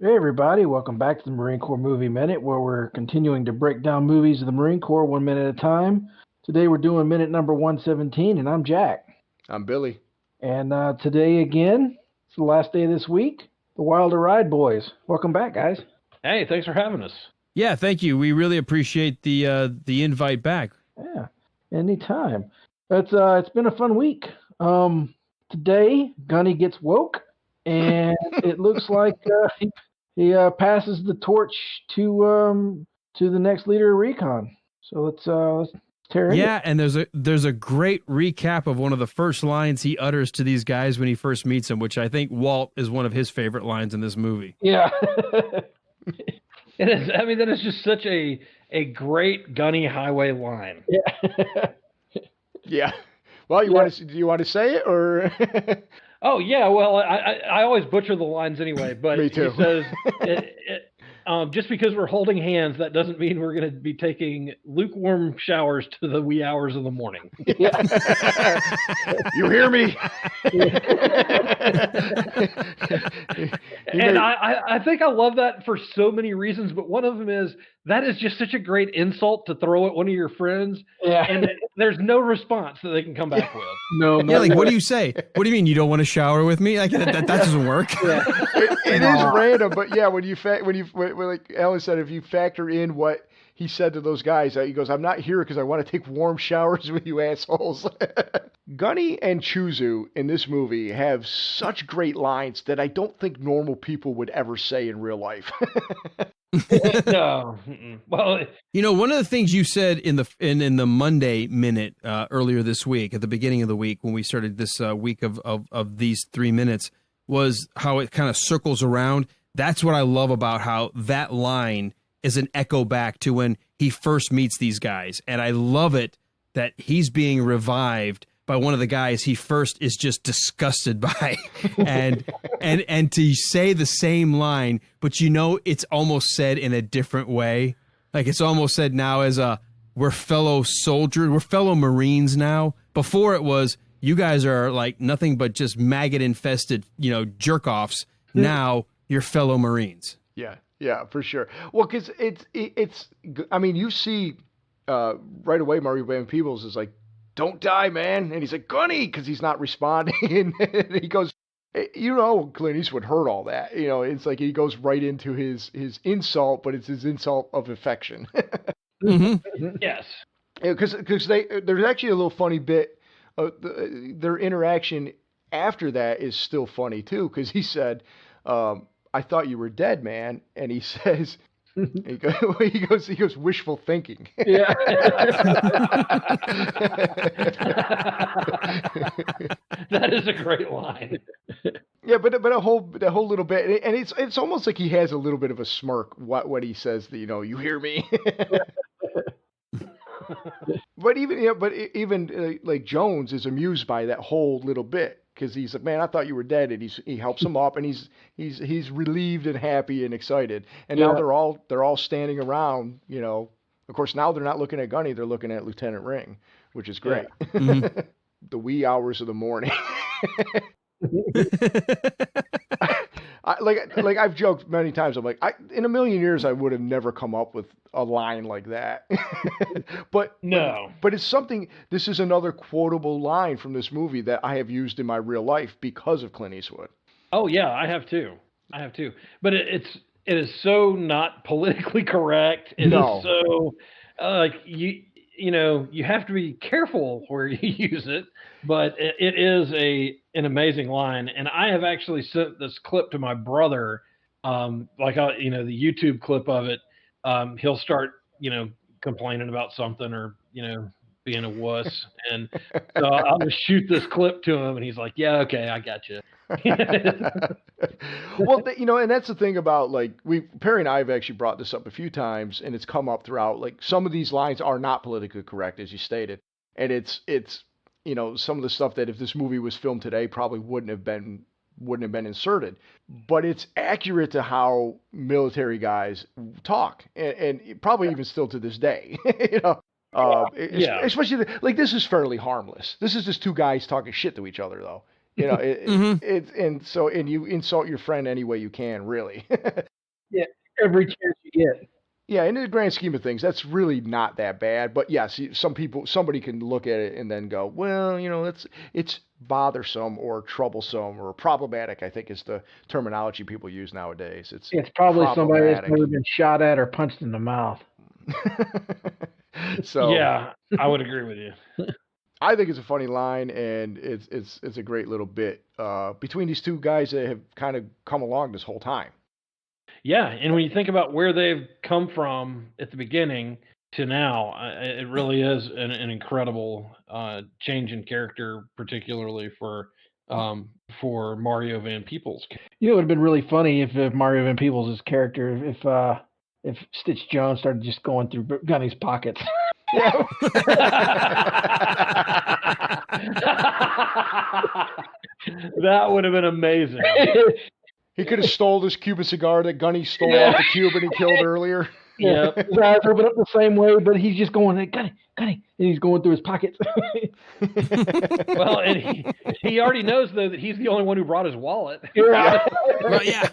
Hey everybody, welcome back to the Marine Corps Movie Minute, where we're continuing to break down movies of the Marine Corps 1 minute at a time. Today we're doing minute number 117, and I'm Jack. I'm Billy. And today again, it's the last day of this week, the Wilder Ride Boys. Welcome back, guys. Hey, thanks for having us. Yeah, thank you. We really appreciate the invite back. Yeah, anytime. It's been a fun week. Today Gunny gets woke, and it looks like he passes the torch to the next leader of Recon. So let's tear into it. Yeah, and there's a great recap of one of the first lines he utters to these guys when he first meets them, which I think Walt is one of his favorite lines in this movie. Yeah. It is. I mean, that is just such a great Gunny Highway line. Yeah. Yeah. Well, do you want to say it or? Oh yeah. Well, I always butcher the lines anyway, but Me too. he says just because we're holding hands, that doesn't mean we're going to be taking lukewarm showers to the wee hours of the morning. You hear me? And I think I love that for so many reasons, but one of them is that is just such a great insult to throw at one of your friends, Yeah. and there's no response that they can come back with. No. Yeah, like what do you say? What do you mean you don't want to shower with me? Like that doesn't work. Yeah. It is random, but yeah, when like Alan said, if you factor in what he said to those guys, he goes, "I'm not here because I want to take warm showers with you assholes." Gunny and Chuzu in this movie have such great lines that I don't think normal people would ever say in real life. No. Mm-mm. Well, You know, one of the things you said in the Monday minute earlier this week, at the beginning of the week when we started this week of these 3 minutes, was how it kind of circles around. That's what I love about how that line is an echo back to when he first meets these guys. And I love it that he's being revived by one of the guys he first is just disgusted by. and to say the same line, but you know it's almost said in a different way. Like it's almost said now as we're fellow soldiers, we're fellow Marines now. Before it was, you guys are like nothing but just maggot infested, jerk-offs. Now you're fellow Marines. Yeah, for sure. Well, because it's. I mean, you see right away, Mario Van Peebles is like, "Don't die, man," and he's like, "Gunny," because he's not responding, and he goes, Clint Eastwood heard all that. It's like he goes right into his insult, but it's his insult of affection. Mm-hmm. yes. Because there's actually a little funny bit. Their interaction after that is still funny too, because he said, "I thought you were dead, man," and he says, he goes, wishful thinking. Yeah. That is a great line. Yeah, but a whole little bit, and it's almost like he has a little bit of a smirk when he says that, you hear me. But even like Jones is amused by that whole little bit, because he's like, "Man, I thought you were dead," and he helps him up, and he's relieved and happy and excited, and now they're all standing around. Of course, now they're not looking at Gunny, they're looking at Lieutenant Ring, which is great. Yeah. Mm-hmm. The wee hours of the morning. Like I've joked many times. I'm like, in a million years, I would have never come up with a line like that. But No. but it's something. This is another quotable line from this movie that I have used in my real life because of Clint Eastwood. Oh yeah, I have too. But it is so not politically correct. It is so like you have to be careful where you use it, but it is an amazing line. And I have actually sent this clip to my brother, the YouTube clip of it. He'll start, complaining about something or, being a wuss. And so I'll just shoot this clip to him and he's like, "Yeah, okay, I got you." Well, and that's the thing about, like, Perry and I have actually brought this up a few times, and it's come up throughout. Like, some of these lines are not politically correct, as you stated, and it's some of the stuff that if this movie was filmed today probably wouldn't have been inserted, but it's accurate to how military guys talk, and probably even still to this day. Yeah. Especially like this is fairly harmless. This is just two guys talking shit to each other, though. You know, and you insult your friend any way you can, really. Yeah, every chance you get. Yeah, in the grand scheme of things, that's really not that bad. But yes, somebody can look at it and then go, well, you know, it's bothersome or troublesome or problematic, I think is the terminology people use nowadays. It's probably somebody that's never been shot at or punched in the mouth. So yeah, I would agree with you. I think it's a funny line, and it's a great little bit between these two guys that have kind of come along this whole time. Yeah, and when you think about where they've come from at the beginning to now, it really is an incredible change in character, particularly for Mario Van Peebles. You know, it would have been really funny if Mario Van Peebles' character, if Stitch Jones started just going through Gunny's pockets. Yeah. That would have been amazing. He could have stole this Cuban cigar that Gunny stole off the Cuban he killed earlier. Yeah, his eyes open up the same way, but he's just going, hey, Gunny, and he's going through his pockets. Well, and he already knows though that he's the only one who brought his wallet. Yeah. Well, yeah.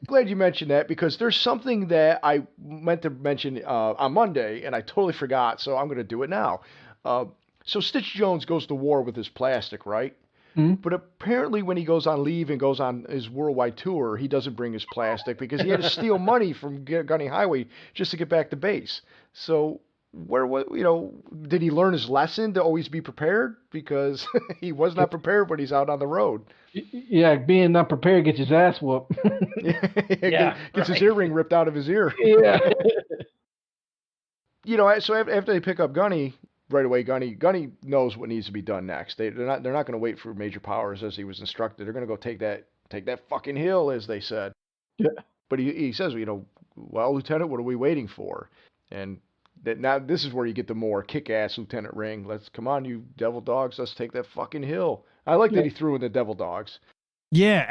Glad you mentioned that, because there's something that I meant to mention on Monday and I totally forgot, so I'm going to do it now. So Stitch Jones goes to war with his plastic, right? Mm-hmm. But apparently when he goes on leave and goes on his worldwide tour, he doesn't bring his plastic because he had to steal money from Gunny Highway just to get back to base. So did he learn his lesson to always be prepared? Because he was not prepared when he's out on the road. Yeah, being not prepared gets his ass whooped. Gets his earring ripped out of his ear. Yeah. So after they pick up Gunny, right away, Gunny knows what needs to be done next. They're not going to wait for Major Powers as he was instructed. They're going to go take that fucking hill, as they said. Yeah. But he says, well, Lieutenant, what are we waiting for? And now this is where you get the more kick-ass Lieutenant Ring. Come on, you devil dogs, let's take that fucking hill. I like that he threw in the devil dogs. Yeah,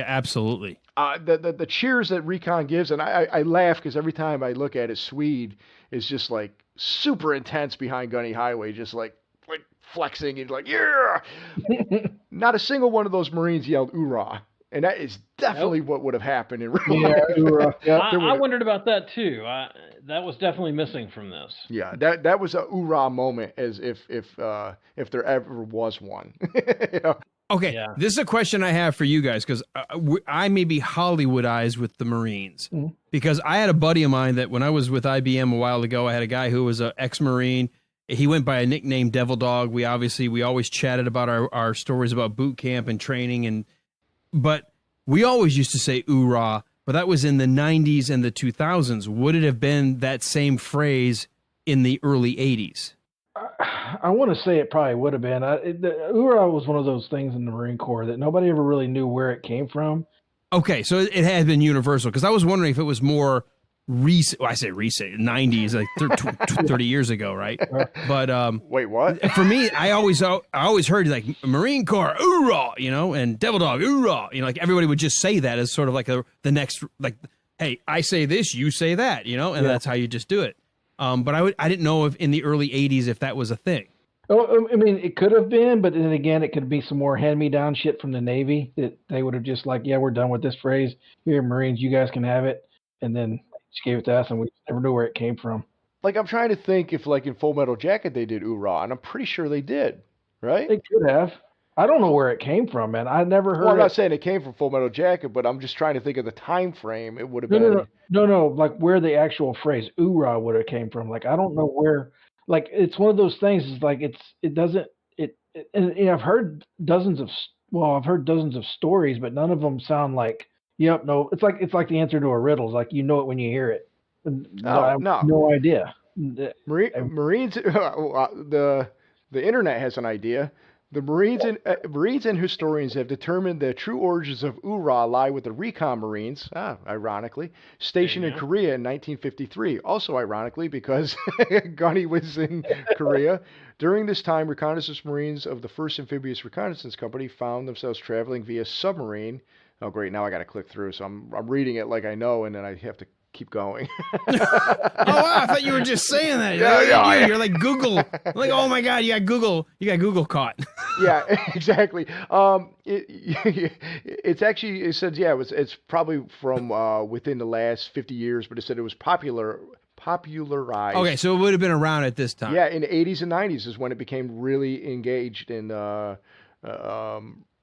absolutely. The cheers that Recon gives, and I laugh because every time I look at it, Swede is just like super intense behind Gunny Highway, just like flexing and like, yeah! Not a single one of those Marines yelled "Oorah!" And that is definitely what would have happened in real life. Oorah. Yeah. I wondered about that too. That was definitely missing from this. Yeah, that was a "Oorah" moment, as if there ever was one. Okay, This is a question I have for you guys, because I may be Hollywoodized with the Marines. Mm-hmm. Because I had a buddy of mine that when I was with IBM a while ago, I had a guy who was an ex-Marine. He went by a nickname Devil Dog. We always chatted about our stories about boot camp and training, but we always used to say "Oorah," but that was in the 90s and the 2000s. Would it have been that same phrase in the early 80s? I want to say it probably would have been. Oorah was one of those things in the Marine Corps that nobody ever really knew where it came from. Okay, so it had been universal, because I was wondering if it was more recent. Well, I say recent, 90s, like 30 years ago, right? But wait, what? For me, I always heard like Marine Corps, "Oorah," and Devil Dog, "Oorah," like everybody would just say that as sort of like the next, like, hey, I say this, you say that, and that's how you just do it. But I didn't know if in the early 80s if that was a thing. Oh, I mean, it could have been, but then again, it could be some more hand-me-down shit from the Navy that they would have just like, yeah, we're done with this phrase. Here, Marines, you guys can have it. And then just gave it to us, and we never knew where it came from. Like, I'm trying to think if, like, in Full Metal Jacket they did "Oorah," and I'm pretty sure they did, right? They could have. I don't know where it came from, man. I never heard. Well, I'm not saying it came from Full Metal Jacket, but I'm just trying to think of the time frame it would have been. No, like where the actual phrase "Oorah" would have came from. Like, I don't know where. Like, it's one of those things. It's like and I've heard dozens of stories, but none of them sound like. Yep, no. It's like the answer to a riddle. It's like you know it when you hear it. I have no idea. Marines, the internet has an idea. The Marines and historians have determined the true origins of "Oorah" lie with the Recon Marines, ironically, stationed in Korea in 1953. Also ironically, because Gunny was in Korea. During this time, reconnaissance Marines of the 1st Amphibious Reconnaissance Company found themselves traveling via submarine. Oh, great. Now I got to click through. So I'm reading it like I know, and then I have to keep going. Oh, wow. I thought you were just saying that. You're like Google. Like, oh my God, you got Google caught. Yeah, exactly. It's actually, it says, yeah, it's probably from within the last 50 years, but it said it was popularized. Okay, so it would have been around at this time. Yeah, in the 80s and 90s is when it became really engaged in, although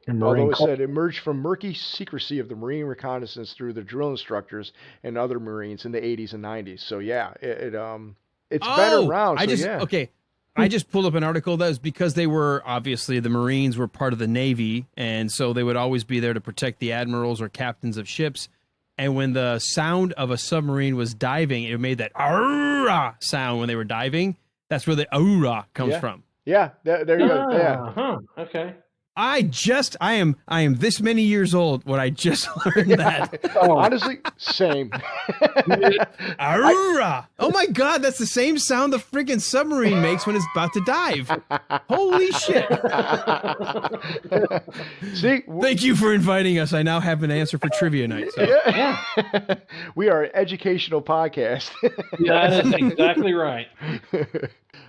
it said emerged from murky secrecy of the Marine reconnaissance through the drill instructors and other Marines in the 80s and 90s. So yeah, it's been around. Okay. I just pulled up an article that was because they were, obviously, the Marines were part of the Navy, and so they would always be there to protect the admirals or captains of ships. And when the sound of a submarine was diving, it made that "Arrah" sound when they were diving. That's where the "Arrah" comes from. Yeah, there you go. Yeah. Okay. I am this many years old when I just learned that. Honestly, same. Arrah! Oh my God, that's the same sound the freaking submarine makes when it's about to dive. Holy shit. See? Thank you for inviting us. I now have an answer for trivia night. So. Yeah. We are an educational podcast. Yeah, that is exactly right.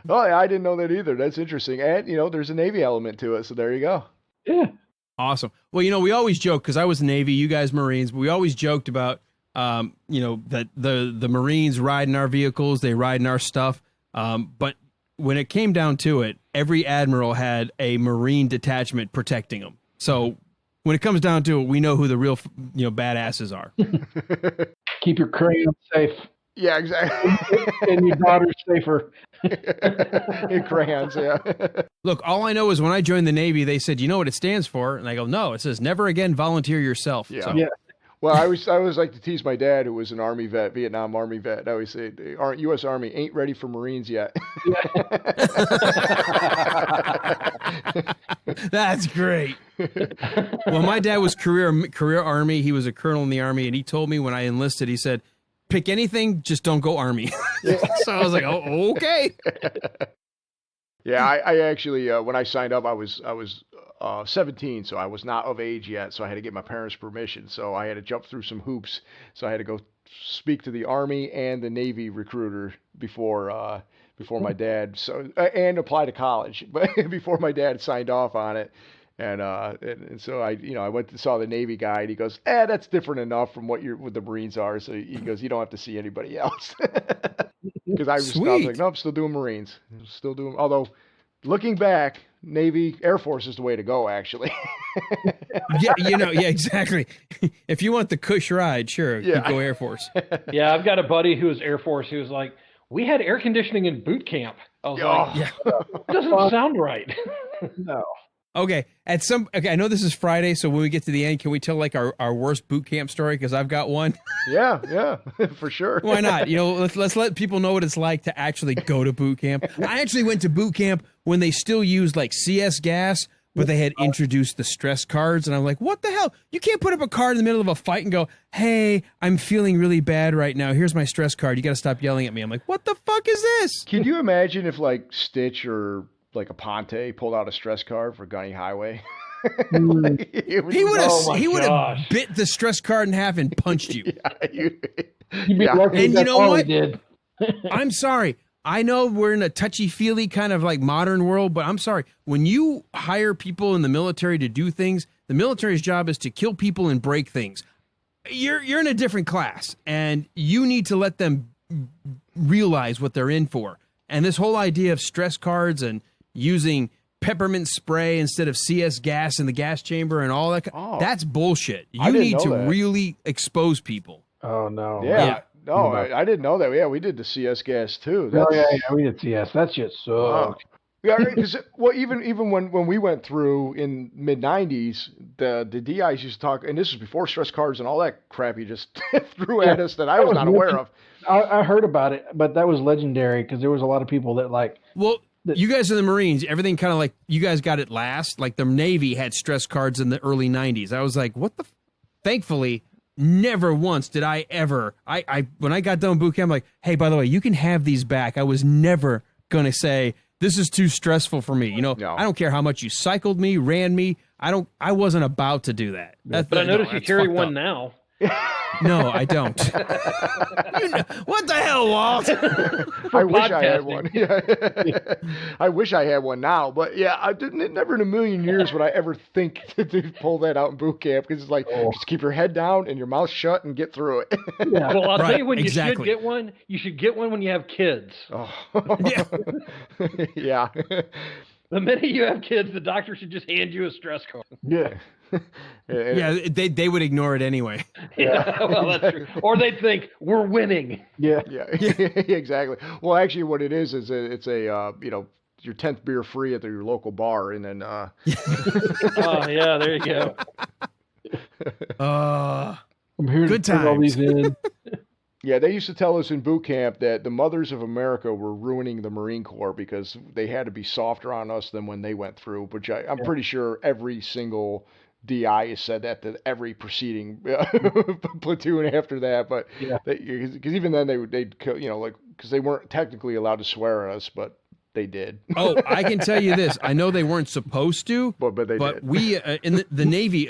Oh, I didn't know that either. That's interesting. And, there's a Navy element to it, so there you go. Yeah. Awesome. Well, we always joke, because I was Navy, you guys Marines, but we always joked about, that the Marines ride in our vehicles, they ride in our stuff. But when it came down to it, every admiral had a Marine detachment protecting them. So when it comes down to it, we know who the real, badasses are. Keep your crayon safe. Yeah, exactly. And your daughter's safer. In crayons, yeah. Look, all I know is when I joined the Navy, they said, you know what it stands for? And I go, no, it says never again volunteer yourself. Yeah. So. Yeah. Well, I always like to tease my dad, who was an Army vet, Vietnam Army vet. I always say, the U.S. Army ain't ready for Marines yet. That's great. Well, my dad was career Army. He was a colonel in the Army, and he told me when I enlisted, he said, pick anything, just don't go Army. So I was like, oh, okay. Yeah, I actually, when I signed up, I was 17, so I was not of age yet, so I had to get my parents' permission. So I had to jump through some hoops. So I had to go speak to the Army and the Navy recruiter before my dad, and apply to college, but before my dad signed off on it. And so I went to saw the Navy guy, and he goes, that's different enough from what the Marines are. So he goes, you don't have to see anybody else. Because I was like, no, I'm still doing Marines. Although looking back, Navy, Air Force is the way to go, actually. Yeah, exactly. If you want the cush ride, sure, you go Air Force. Yeah, I've got a buddy who was Air Force. He was like, we had air conditioning in boot camp. I was like, it doesn't sound right. No. Okay, I know this is Friday, so when we get to the end, can we tell like our worst boot camp story? Because I've got one. Yeah, for sure. Why not? Let's let people know what it's like to actually go to boot camp. I actually went to boot camp when they still used like CS gas, but they had introduced the stress cards, and I'm like, what the hell? You can't put up a card in the middle of a fight and go, hey, I'm feeling really bad right now. Here's my stress card. You got to stop yelling at me. I'm like, what the fuck is this? Can you imagine if like Stitch or like a Ponte pulled out a stress card for Gunny Highway? He would have bit the stress card in half and punched you. You'd be lucky. And you know what? Did. I'm sorry. I know we're in a touchy-feely kind of like modern world, but I'm sorry. When you hire people in the military to do things, the military's job is to kill people and break things. You're in a different class, and you need to let them realize what they're in for. And this whole idea of stress cards and using peppermint spray instead of CS gas in the gas chamber and all that, that's bullshit. You need to really expose people. Oh, no. Yeah. No, I didn't know that. Yeah, we did the CS gas too. Yeah, we did CS. That shit sucked. Yeah, because even when we went through in mid-90s, the DIs used to talk, and this was before stress cards and all that crap you just threw at us that I was not aware of. I heard about it, but that was legendary because there was a lot of people that like. Well, you guys are the Marines. Everything kind of like you guys got it last. Like the Navy had stress cards in the early 90s. I was like, what the? Thankfully, never once did I ever. I when I got done boot camp, I'm like, hey, by the way, you can have these back. I was never gonna say this is too stressful for me. No. I don't care how much you cycled me, ran me. I wasn't about to do that. But I noticed you carry one now. No, I don't. What the hell, Walt? I wish I had one. Yeah. I wish I had one now, but yeah, never in a million years would I ever think to pull that out in boot camp, because it's like, just keep your head down and your mouth shut and get through it. Yeah. Well, I'll tell you when you should get one. You should get one when you have kids. Oh. Yeah. The minute you have kids, the doctor should just hand you a stress card. Yeah. Yeah, they would ignore it anyway. Yeah, well, that's true. Or they'd think we're winning. Yeah. Yeah. Exactly. Well, actually, what it is it's a your 10th beer free at your local bar, and then. Oh yeah, there you go. I'm here good to put all these in. Yeah, they used to tell us in boot camp that the mothers of America were ruining the Marine Corps because they had to be softer on us than when they went through, which I'm pretty sure every single DI has said that to every preceding platoon after that. But because even then they'd because they weren't technically allowed to swear at us, but they did. Oh, I can tell you this. I know they weren't supposed to, but they did. But we in the Navy,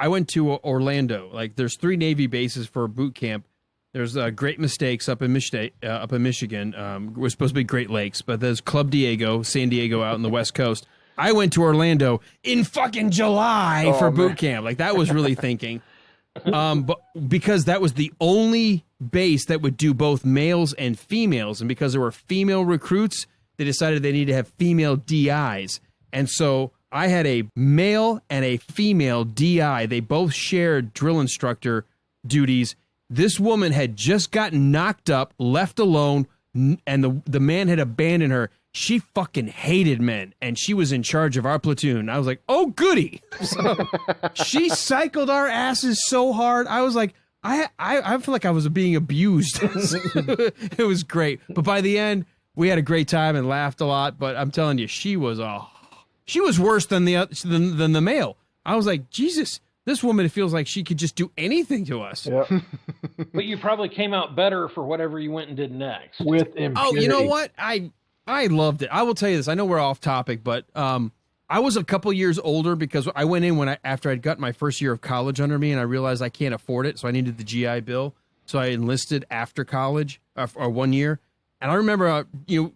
I went to Orlando. Like, there's 3 Navy bases for boot camp. There's Great Mistakes up in Michigan. We're supposed to be Great Lakes, but there's Club Diego, San Diego out on the West Coast. I went to Orlando in fucking July for boot camp. Like, that was really thinking. But because that was the only base that would do both males and females, and because there were female recruits, they decided they needed to have female DIs. And so I had a male and a female DI. They both shared drill instructor duties. This woman had just gotten knocked up, left alone, and the man had abandoned her. She fucking hated men, and she was in charge of our platoon. I was like, oh, goody. So she cycled our asses so hard. I was like, I feel like I was being abused. It was great. But by the end, we had a great time and laughed a lot. But I'm telling you, she was worse than the male. I was like, Jesus. This woman, it feels like she could just do anything to us. Yep. But you probably came out better for whatever you went and did next. With impunity. Oh, you know what? I loved it. I will tell you this. I know we're off topic, but I was a couple years older because I went in after I'd gotten my first year of college under me, and I realized I can't afford it, so I needed the GI Bill. So I enlisted after college or 1 year. And I remember you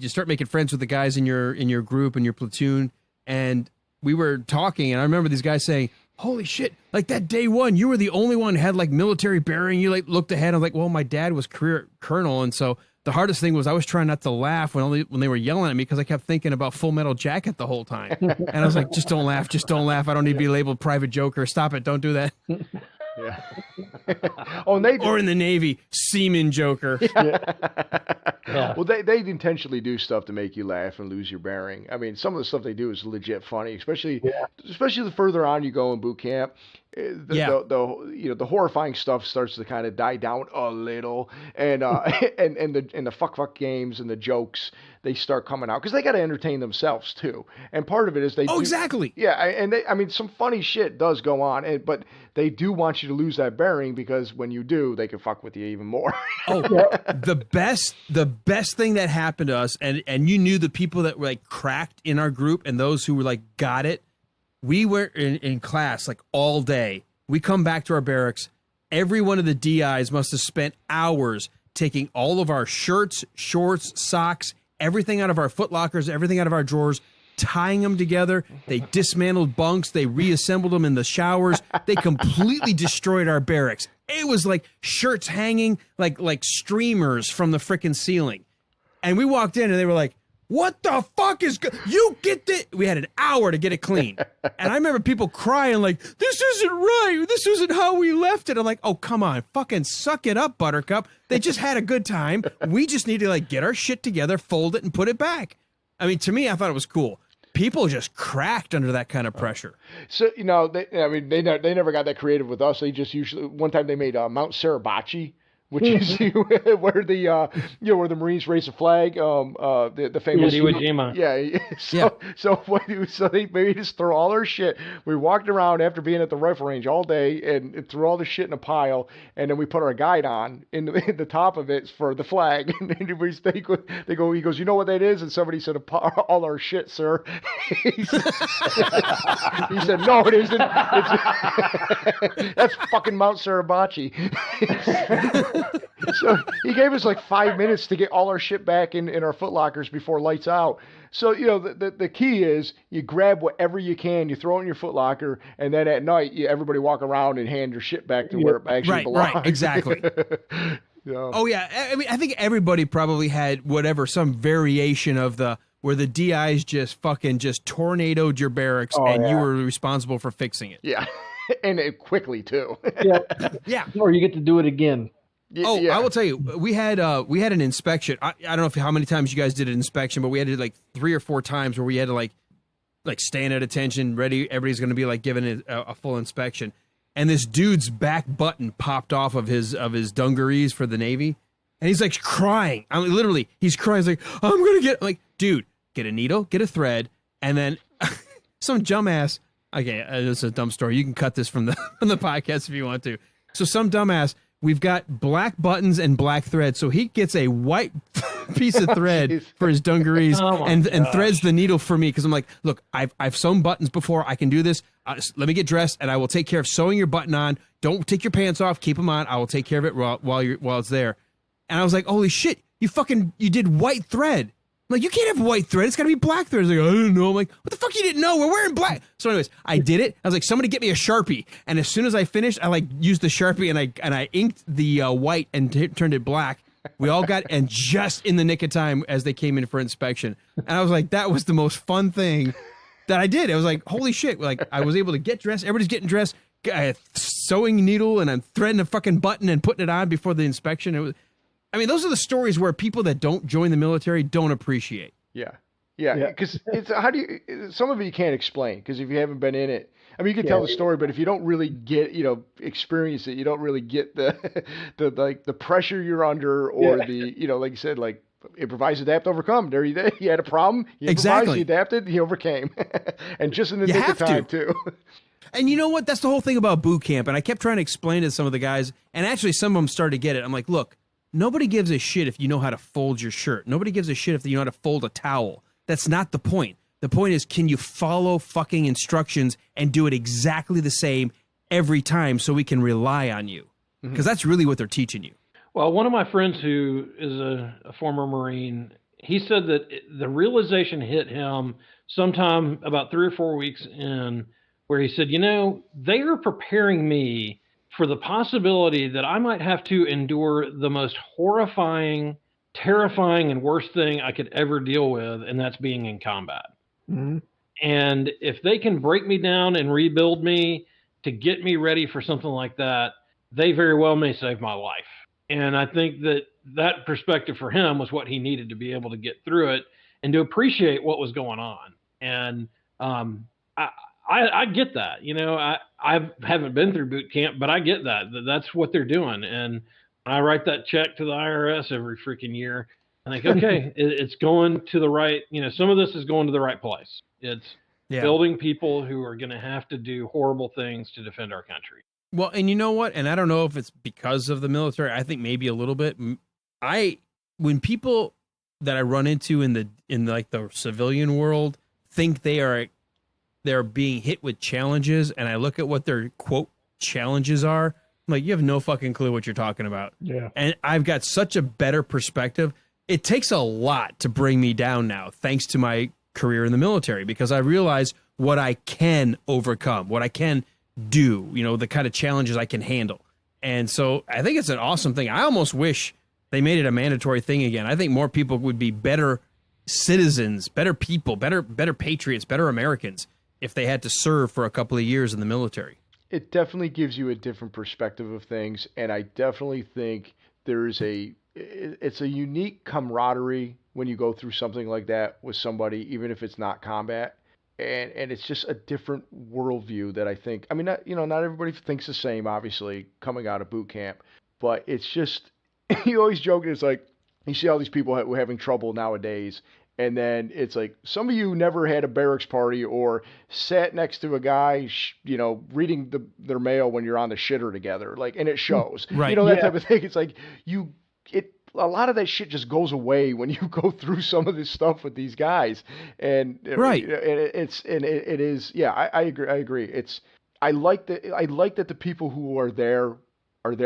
start making friends with the guys in your group and your platoon, and we were talking, and I remember these guys saying, holy shit, like that day one, you were the only one who had like military bearing. You like looked ahead. I'm like, well, my dad was career colonel. And so the hardest thing was I was trying not to laugh when they were yelling at me because I kept thinking about Full Metal Jacket the whole time. And I was like, just don't laugh. Just don't laugh. I don't need to be labeled Private Joker. Stop it. Don't do that. Yeah. Or in the Navy, Seaman Joker. Yeah. Well, they intentionally do stuff to make you laugh and lose your bearing. I mean, some of the stuff they do is legit funny, especially the further on you go in boot camp. The horrifying stuff starts to kind of die down a little, and the fuck games and the jokes, they start coming out because they got to entertain themselves too. And part of it is exactly. Yeah, and some funny shit does go on, but they do want you to lose that bearing because when you do, they can fuck with you even more. The best thing that happened to us, and you knew the people that were like cracked in our group and those who were like got it. We were in class like all day. We come back to our barracks. Every one of the DIs must have spent hours taking all of our shirts, shorts, socks, everything out of our foot lockers, everything out of our drawers, tying them together. They dismantled bunks. They reassembled them in the showers. They completely destroyed our barracks. It was like shirts hanging like streamers from the frickin' ceiling. And we walked in and they were like, what the fuck you get this? We had an hour to get it clean. And I remember people crying like, this isn't right. This isn't how we left it. I'm like, oh, come on. Fucking suck it up, Buttercup. They just had a good time. We just need to like get our shit together, fold it, and put it back. I mean, to me, I thought it was cool. People just cracked under that kind of pressure. So, they never got that creative with us. They just usually, one time they made Mount Suribachi, which is where the where the Marines raise a flag, the famous Iwo Jima. So they made us throw all our shit. We walked around after being at the rifle range all day and threw all the shit in a pile, and then we put our guide on in the top of it for the flag. And he goes, you know what that is? And somebody said, all our shit, sir. He said, no, it isn't. That's fucking Mount Suribachi. So he gave us like 5 minutes to get all our shit back in our foot lockers before lights out. So, the key is you grab whatever you can, you throw it in your foot locker, and then at night, everybody walk around and hand your shit back to where it actually belongs. Right, exactly. Yeah. Oh, yeah. I mean, I think everybody probably had some variation of where the DIs just tornadoed your barracks you were responsible for fixing it. Yeah. And quickly, too. Yeah. Or you get to do it again. I will tell you, we had an inspection. I don't know how many times you guys did an inspection, but we had it like 3 or 4 times where we had to like stand at attention, ready. Everybody's going to be like giving it a full inspection. And this dude's back button popped off of his dungarees for the Navy. And he's like crying. I mean, literally, he's crying. He's like, I'm going to get, like, dude, get a needle, get a thread. And then some dumbass, okay, it's a dumb story. You can cut this from the podcast if you want to. So some dumbass, we've got black buttons and black thread. So he gets a white piece of thread for his dungarees and threads the needle for me. Cause I'm like, look, I've sewn buttons before. I can do this. Let me get dressed and I will take care of sewing your button on. Don't take your pants off. Keep them on. I will take care of it while it's there. And I was like, holy shit, you did white thread. I'm like, you can't have white thread. It's got to be black thread. He's like, I don't know. I'm like, what the fuck you didn't know? We're wearing black. So anyways, I did it. I was like, somebody get me a Sharpie. And as soon as I finished, I like used the Sharpie and I inked the white and turned it black. We all got, and just in the nick of time as they came in for inspection. And I was like, that was the most fun thing that I did. I was like, holy shit. Like, I was able to get dressed. Everybody's getting dressed. Sewing needle and I'm threading a fucking button and putting it on before the inspection. It was, I mean, those are the stories where people that don't join the military don't appreciate. Yeah. Because some of it you can't explain because if you haven't been in it, I mean, you can tell the story, but if you don't really get, experience it, you don't really get the pressure you're under or the, like you said, like improvise, adapt, overcome. There you had a problem. You improvised, you adapted, you overcame. And just in the nick of time too. And you know what? That's the whole thing about boot camp. And I kept trying to explain to some of the guys, and actually some of them started to get it. I'm like, look, nobody gives a shit if you know how to fold your shirt. Nobody gives a shit if you know how to fold a towel. That's not the point. The point is, can you follow fucking instructions and do it exactly the same every time so we can rely on you? Because that's really what they're teaching you. Well, one of my friends who is a former Marine, he said that the realization hit him sometime about 3 or 4 weeks in, where he said, they are preparing me for the possibility that I might have to endure the most horrifying, terrifying, and worst thing I could ever deal with, and that's being in combat. Mm-hmm. And if they can break me down and rebuild me to get me ready for something like that, they very well may save my life. And I think that perspective for him was what he needed to be able to get through it and to appreciate what was going on. And I get that. I haven't been through boot camp, but I get that. That's what they're doing. And I write that check to the IRS every freaking year. I think, okay, it's going to the right, some of this is going to the right place. It's building people who are going to have to do horrible things to defend our country. Well, and you know what? And I don't know if it's because of the military. I think maybe a little bit. When people that I run into in the civilian world think they're being hit with challenges, and I look at what their quote challenges are, I'm like, you have no fucking clue what you're talking about. Yeah. And I've got such a better perspective. It takes a lot to bring me down now, thanks to my career in the military, because I realize what I can overcome, what I can do, the kind of challenges I can handle. And so I think it's an awesome thing. I almost wish they made it a mandatory thing again. I think more people would be better citizens, better people, better patriots, better Americans if they had to serve for a couple of years in the military. It definitely gives you a different perspective of things, and I definitely think it's a unique camaraderie when you go through something like that with somebody, even if it's not combat. And it's just a different worldview that I think, not everybody thinks the same, obviously, coming out of boot camp, but it's just, you always joke, it's like, you see all these people having trouble nowadays, and then it's like, some of you never had a barracks party or sat next to a guy, reading their mail when you're on the shitter together, like, and it shows, Right. that type of thing. It's like, a lot of that shit just goes away when you go through some of this stuff with these guys, and Right. it is, yeah, I agree. I like that the people who are there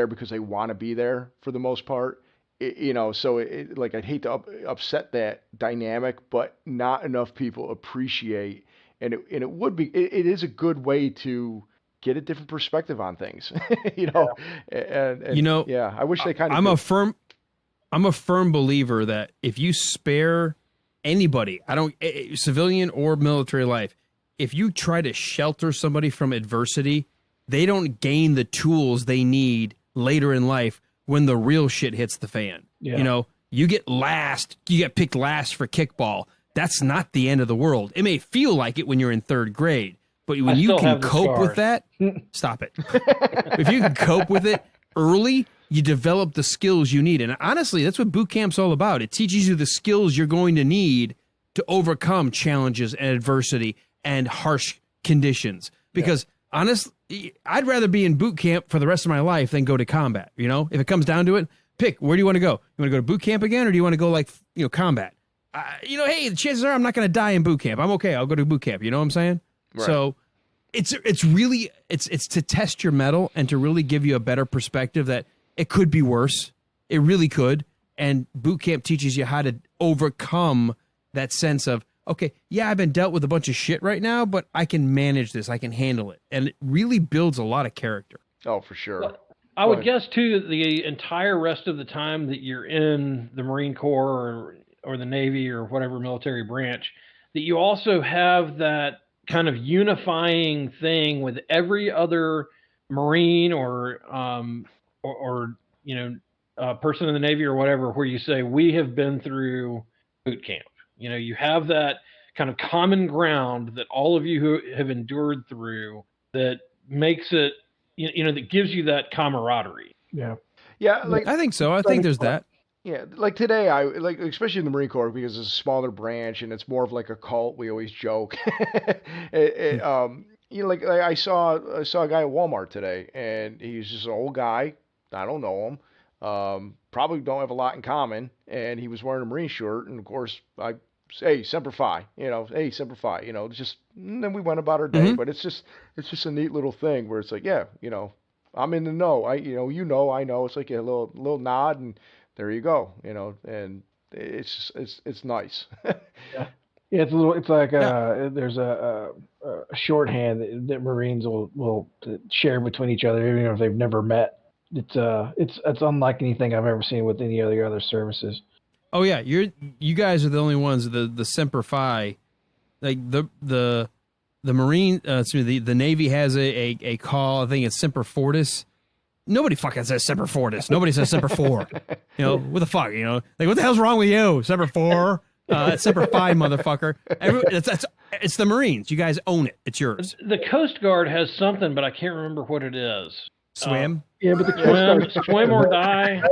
because they want to be there for the most part. So like, I'd hate to upset that dynamic, but not enough people appreciate, and it is a good way to get a different perspective on things, and yeah, I wish they kind of. I'm a firm believer that if you spare anybody, civilian or military life, if you try to shelter somebody from adversity, they don't gain the tools they need later in life when the real shit hits the fan. Yeah. You get picked last for kickball. That's not the end of the world. It may feel like it when you're in third grade, but when you can cope with that, stop it. If you can cope with it early, you develop the skills you need. And honestly, that's what boot camp's all about. It teaches you the skills you're going to need to overcome challenges and adversity and harsh conditions. Because honestly, I'd rather be in boot camp for the rest of my life than go to combat. If it comes down to it, pick, where do you want to go? You want to go to boot camp again, or do you want to go combat? Hey, the chances are I'm not going to die in boot camp. I'm okay. I'll go to boot camp. You know what I'm saying? Right. So it's really to test your mettle and to really give you a better perspective that it could be worse. It really could. And boot camp teaches you how to overcome that sense of, okay, yeah, I've been dealt with a bunch of shit right now, but I can manage this. I can handle it. And it really builds a lot of character. Oh, for sure. Well, I would guess, too, that the entire rest of the time that you're in the Marine Corps or the Navy or whatever military branch, that you also have that kind of unifying thing with every other Marine or person in the Navy or whatever, where you say, we have been through boot camp. You have that kind of common ground that all of you who have endured through, that makes it, that gives you that camaraderie. Yeah. Yeah. Like, I think so. I think there's that. Yeah. Like today, especially in the Marine Corps, because it's a smaller branch and it's more of like a cult. We always joke. I saw a guy at Walmart today, and he's just an old guy. I don't know him. Probably don't have a lot in common. And he was wearing a Marine shirt, and of course I say, hey, Semper Fi, hey, Semper Fi, just, and then we went about our day. Mm-hmm. But it's just a neat little thing where it's like, yeah, I'm in the know. I know. It's like a little nod, and there you go, and it's nice. Yeah. Yeah, it's like there's a shorthand that Marines will share between each other, even if they've never met. It's unlike anything I've ever seen with any other services. Oh yeah, you guys are the only ones, the Semper Fi, like the Marine, the Navy has a call. I think it's Semper Fortis. Nobody fucking says Semper Fortis. Nobody says Semper 4. What the fuck? Like, what the hell's wrong with you? Semper 4. It's Semper Fi, motherfucker. It's the Marines. You guys own it. It's yours. The Coast Guard has something, but I can't remember what it is. Swim? Yeah, but the Coast Guard swim or die.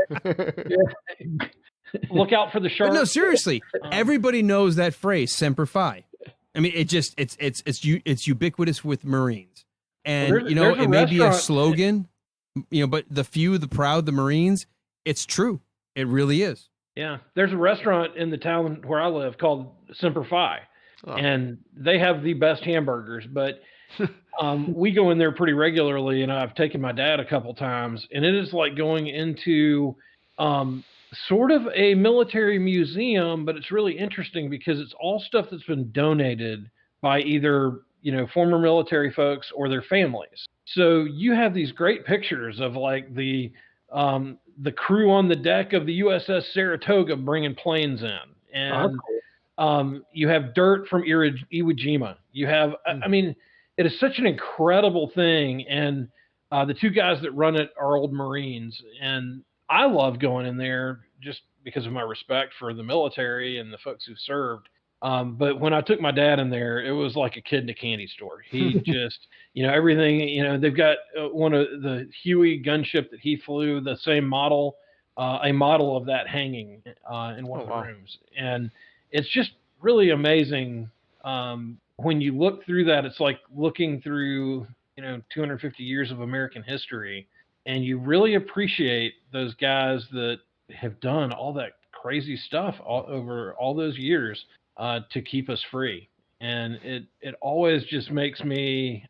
Look out for the shark. But no, seriously. Everybody knows that phrase, Semper Fi. I mean, it's ubiquitous with Marines. And it may be a slogan, but the proud, the Marines, it's true. It really is. Yeah, there's a restaurant in the town where I live called Semper Fi, and they have the best hamburgers. But we go in there pretty regularly, and I've taken my dad a couple times, and it is like going into sort of a military museum, but it's really interesting because it's all stuff that's been donated by either former military folks or their families. So you have these great pictures of like the crew on the deck of the USS Saratoga bringing planes in, and you have dirt from Iwo Jima. You have, I mean, it is such an incredible thing, and the two guys that run it are old Marines, and I love going in there just because of my respect for the military and the folks who served. But when I took my dad in there, it was like a kid in a candy store. He just, everything, they've got one of the Huey gunship that he flew, the same model a model of that hanging in one of the rooms, and it's just really amazing. When you look through that, it's like looking through 250 years of American history, and you really appreciate those guys that have done all that crazy stuff over all those years to keep us free. And it always just makes me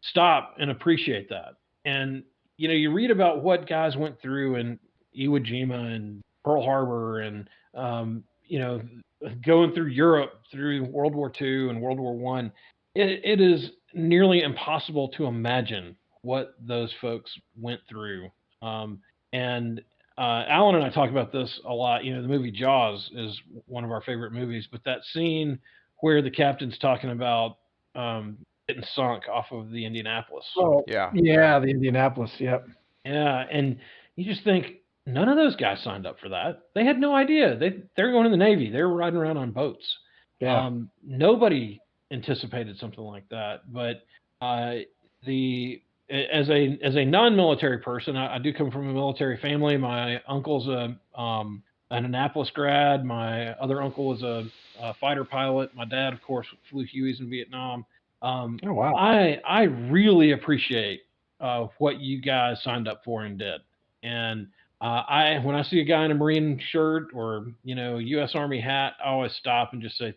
stop and appreciate that. And you read about what guys went through in Iwo Jima and Pearl Harbor, and going through Europe through World War II and World War One. It is nearly impossible to imagine what those folks went through. And Alan and I talk about this a lot. The movie Jaws is one of our favorite movies, but that scene where the captain's talking about getting sunk off of the Indianapolis. Oh, yeah, the Indianapolis. Yep. Yeah, and you just think none of those guys signed up for that. They had no idea. They're going in the Navy. They were riding around on boats. Yeah. Nobody anticipated something like that. But as a non-military person, I do come from a military family. My uncle's an Annapolis grad. My other uncle was a fighter pilot. My dad, of course, flew Hueys in Vietnam. Oh wow! I really appreciate what you guys signed up for and did. And when I see a guy in a Marine shirt or U.S. Army hat, I always stop and just say,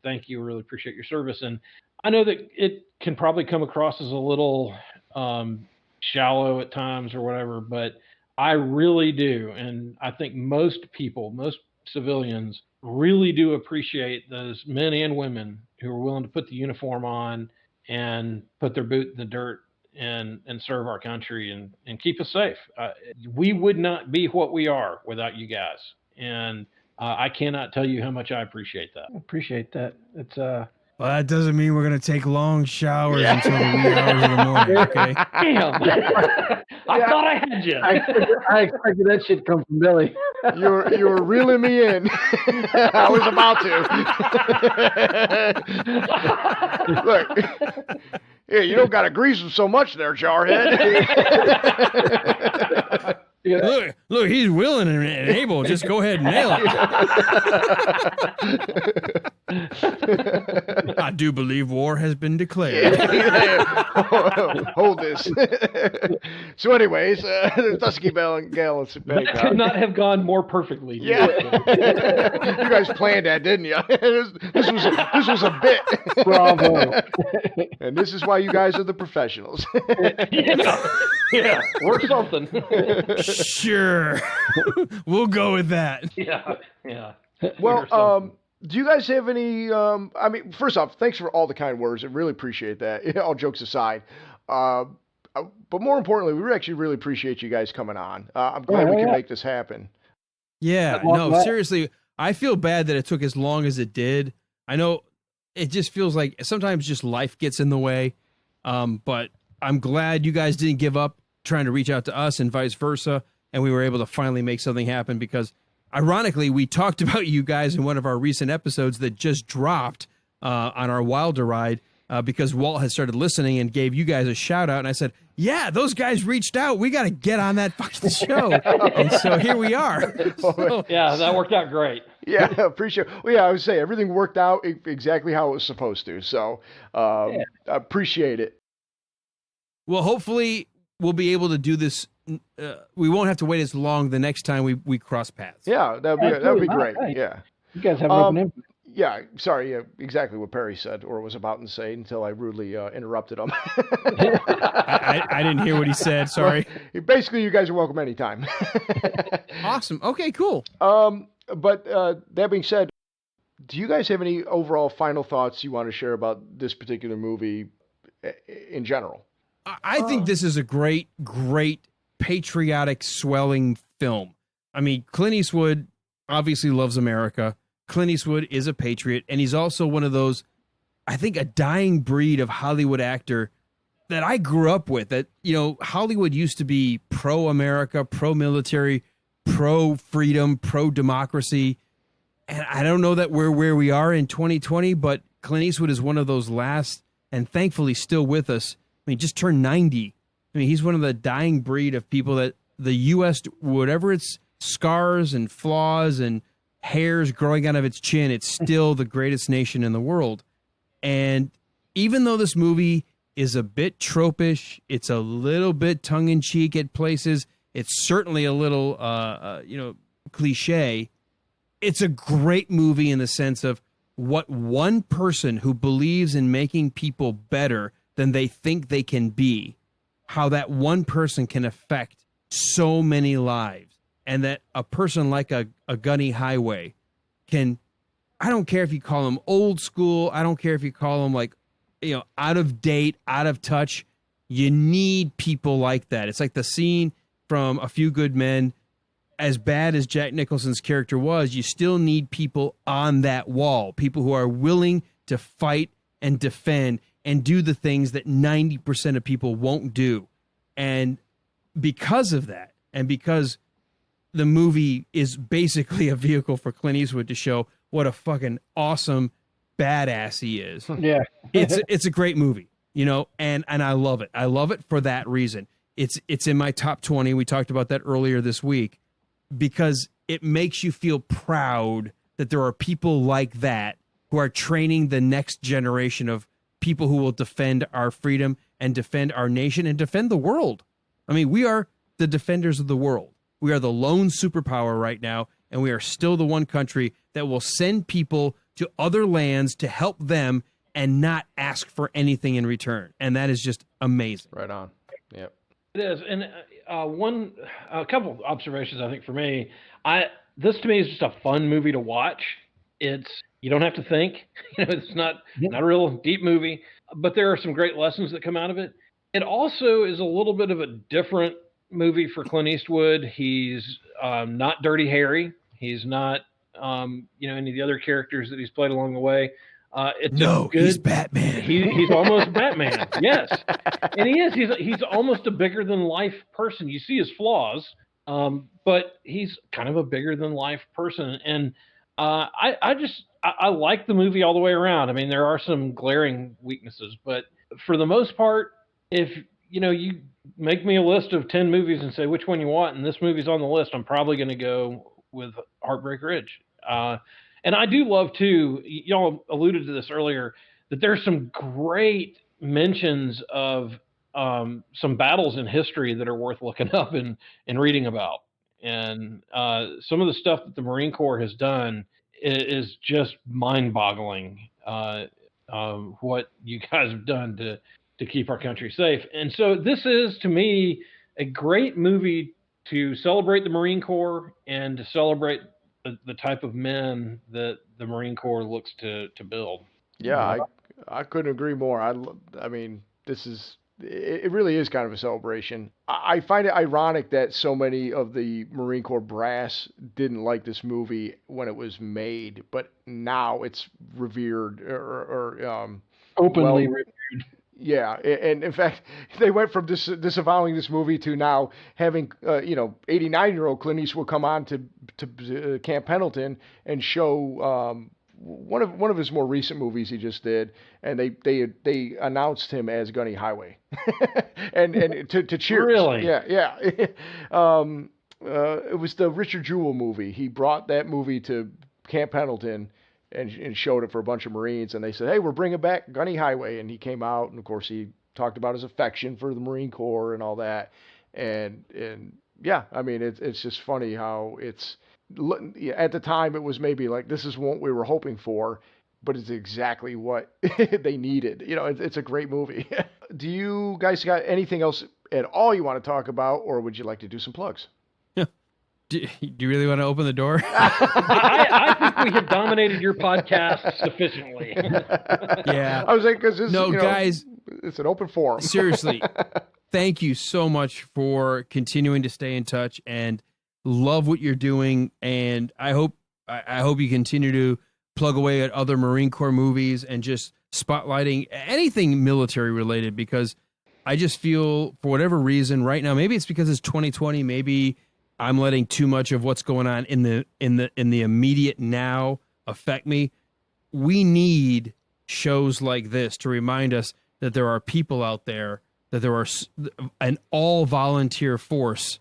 thank you. I really appreciate your service. And I know that it can probably come across as a little shallow at times or whatever, but I really do. And I think most civilians really do appreciate those men and women who are willing to put the uniform on and put their boot in the dirt and serve our country and keep us safe. We would not be what we are without you guys. And I cannot tell you how much I appreciate that. I appreciate that. It's Well, that doesn't mean we're going to take long showers until the wee hours of the morning, okay? Damn. I thought I had you. I expected that shit to come from Billy. You were reeling me in. I was about to. Look, yeah, you don't got to grease him so much there, jarhead. Look, he's willing and able. Just go ahead and nail it. I do believe war has been declared. Hold this. So, anyways, Dusky Bell and Gale and That could not have gone more perfectly. Yeah, you guys planned that, didn't you? This was a bit. Bravo. And this is why you guys are the professionals. Yeah, or something. Sure. We'll go with that. Yeah. Well, do you guys have any, I mean, first off, thanks for all the kind words. I really appreciate that. All jokes aside. But more importantly, we actually really appreciate you guys coming on. I'm glad we can make this happen. Yeah, no, seriously. I feel bad that it took as long as it did. I know it just feels like sometimes just life gets in the way. But I'm glad you guys didn't give up trying to reach out to us and vice versa. And we were able to finally make something happen because ironically, we talked about you guys in one of our recent episodes that just dropped on our Wilder ride because Walt had started listening and gave you guys a shout out. And I said, yeah, those guys reached out. We got to get on that fucking show. And so here we are. So, yeah, that worked out great. Yeah, appreciate it. Well, yeah, I would say everything worked out exactly how it was supposed to. So I appreciate it. Well, hopefully we'll be able to do this. We won't have to wait as long the next time we cross paths. Yeah, that'd be great. Right. Yeah. You guys have an open input. Yeah, sorry, exactly what Perry said or was about to say until I rudely interrupted him. I didn't hear what he said. Sorry. Well, basically, you guys are welcome anytime. Awesome. Okay, cool. But that being said, do you guys have any overall final thoughts you want to share about this particular movie in general? I think this is a great, great patriotic, swelling film. I mean, Clint Eastwood obviously loves America. Clint Eastwood is a patriot, and he's also one of those, I think, a dying breed of Hollywood actor that I grew up with. That, Hollywood used to be pro-America, pro-military, pro-freedom, pro-democracy. And I don't know that we're where we are in 2020, but Clint Eastwood is one of those last, and thankfully still with us. I mean, just turned 90. I mean, he's one of the dying breed of people that the U.S., whatever its scars and flaws and hairs growing out of its chin, it's still the greatest nation in the world. And even though this movie is a bit tropish, it's a little bit tongue-in-cheek at places, it's certainly a little, cliche, it's a great movie in the sense of what one person who believes in making people better than they think they can be, how that one person can affect so many lives, and that a person like a Gunny Highway can, I don't care if you call him old school, I don't care if you call him out of date, out of touch, you need people like that. It's like the scene from A Few Good Men. As bad as Jack Nicholson's character was, you still need people on that wall, people who are willing to fight and defend and do the things that 90% of people won't do. And because of that, and because the movie is basically a vehicle for Clint Eastwood to show what a fucking awesome badass he is. Yeah. It's a great movie, and I love it. I love it for that reason. It's in my top 20. We talked about that earlier this week, because it makes you feel proud that there are people like that who are training the next generation of people who will defend our freedom and defend our nation and defend the world. I mean, we are the defenders of the world. We are the lone superpower right now, and we are still the one country that will send people to other lands to help them and not ask for anything in return. And that is just amazing. Right on. Yep. It is. And a couple of observations, I think, for me. This to me is just a fun movie to watch. You don't have to think. It's not a real deep movie, but there are some great lessons that come out of it. It also is a little bit of a different movie for Clint Eastwood. He's not Dirty Harry. He's not any of the other characters that he's played along the way. He's Batman. He's almost Batman. Yes, and he is. He's almost a bigger than life person. You see his flaws, but he's kind of a bigger than life person. And I like the movie all the way around. I mean, there are some glaring weaknesses, but for the most part, if you make me a list of 10 movies and say which one you want, and this movie's on the list, I'm probably going to go with Heartbreak Ridge. And I do love, too, y'all alluded to this earlier, that there's some great mentions of some battles in history that are worth looking up and reading about. And some of the stuff that the Marine Corps has done is just mind-boggling, what you guys have done to keep our country safe. And so this is, to me, a great movie to celebrate the Marine Corps and to celebrate the type of men that the Marine Corps looks to build. Yeah, I couldn't agree more. I mean, it really is kind of a celebration. I find it ironic that so many of the Marine Corps brass didn't like this movie when it was made, but now it's revered or openly revered. Yeah, and in fact, they went from disavowing this movie to now having 89-year-old Clint Eastwood come on to Camp Pendleton and show one of his more recent movies he just did, and they announced him as Gunny Highway, and to cheers. Really? Yeah. It was the Richard Jewell movie. He brought that movie to Camp Pendleton and showed it for a bunch of Marines, and they said, "Hey, we're bringing back Gunny Highway," and he came out, and of course he talked about his affection for the Marine Corps and all that, and yeah, I mean it's just funny how it's at the time it was maybe like this is what we were hoping for, but it's exactly what they needed. It's a great movie. Do you guys got anything else at all you want to talk about, or would you like to do some plugs? Do you really want to open the door? I think we have dominated your podcast sufficiently. Yeah. I was like, because guys, it's an open forum. Seriously, thank you so much for continuing to stay in touch and love what you're doing. And I hope you continue to plug away at other Marine Corps movies and just spotlighting anything military related, because I just feel for whatever reason right now, maybe it's because it's 2020, maybe I'm letting too much of what's going on in the immediate now affect me. We need shows like this to remind us that there are people out there, that there are an all volunteer force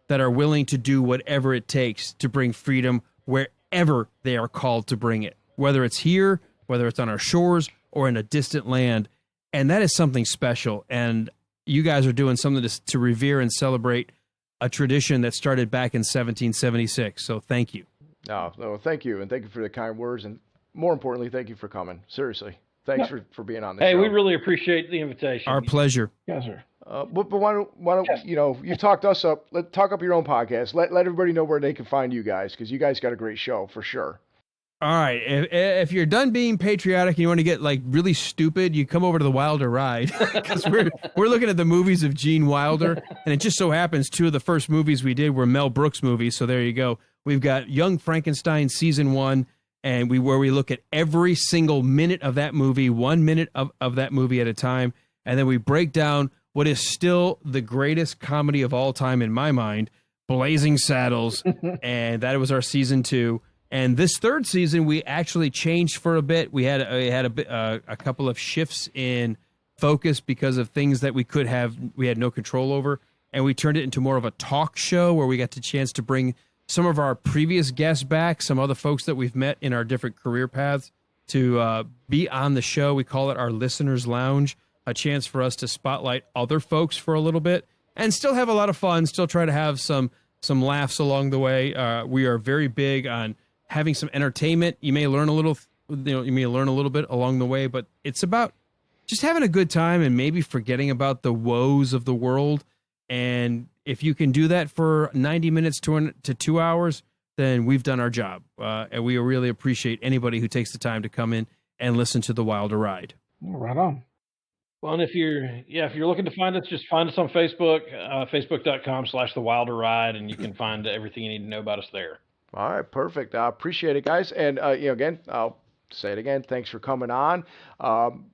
that are willing to do whatever it takes to bring freedom wherever they are called to bring it, whether it's here, whether it's on our shores, or in a distant land. And that is something special. And you guys are doing something to revere and celebrate a tradition that started back in 1776. So thank you. No, thank you. And thank you for the kind words. And more importantly, thank you for coming. Seriously. Thanks for being on the show. Hey, we really appreciate the invitation. Our pleasure. Yes, sir. But why don't you've talked us up. Talk up your own podcast. Let everybody know where they can find you guys, because you guys got a great show for sure. All right. If you're done being patriotic and you want to get like really stupid, you come over to the Wilder Ride, because we're looking at the movies of Gene Wilder, and it just so happens 2 of the first movies we did were Mel Brooks movies. So there you go. We've got Young Frankenstein season 1, and where we look at every single minute of that movie, 1 minute of that movie at a time, and then we break down what is still the greatest comedy of all time in my mind, Blazing Saddles, and that was our season 2. And this third season, we actually changed for a bit. We had a couple of shifts in focus because of things that we had no control over, and we turned it into more of a talk show where we got the chance to bring some of our previous guests back, some other folks that we've met in our different career paths, to be on the show. We call it our Listeners Lounge, a chance for us to spotlight other folks for a little bit and still have a lot of fun, still try to have some laughs along the way. We are very big on having some entertainment. You may learn a little bit along the way, but it's about just having a good time and maybe forgetting about the woes of the world. And if you can do that for 90 minutes to 2 hours, then we've done our job. And we really appreciate anybody who takes the time to come in and listen to the Wilder Ride. Right on. Well, and if you're looking to find us, just find us on Facebook, facebook.com/The Wilder Ride, and you can find everything you need to know about us there. All right, perfect. I appreciate it, guys. And, again, I'll say it again. Thanks for coming on.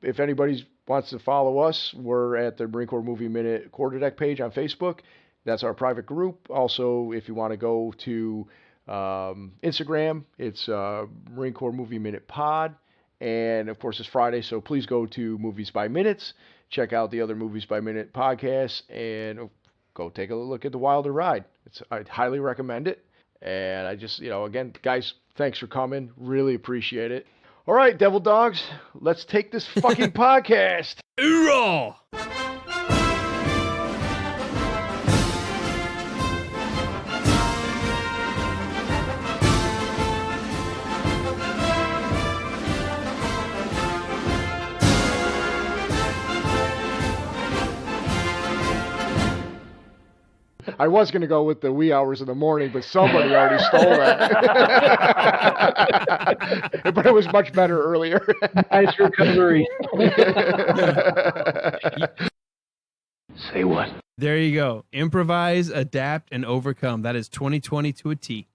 If anybody wants to follow us, we're at the Marine Corps Movie Minute Quarterdeck page on Facebook. That's our private group. Also, if you want to go to Instagram, it's Marine Corps Movie Minute Pod. And, of course, it's Friday, so please go to Movies by Minutes. Check out the other Movies by Minute podcasts, and go take a look at The Wilder Ride. I'd highly recommend it. And I just, again, guys, thanks for coming. Really appreciate it. All right, Devil Dogs, let's take this fucking podcast. Hoorah! I was going to go with the wee hours of the morning, but somebody already stole that. But it was much better earlier. Nice recovery. Say what? There you go. Improvise, adapt, and overcome. That is 2020 to a T.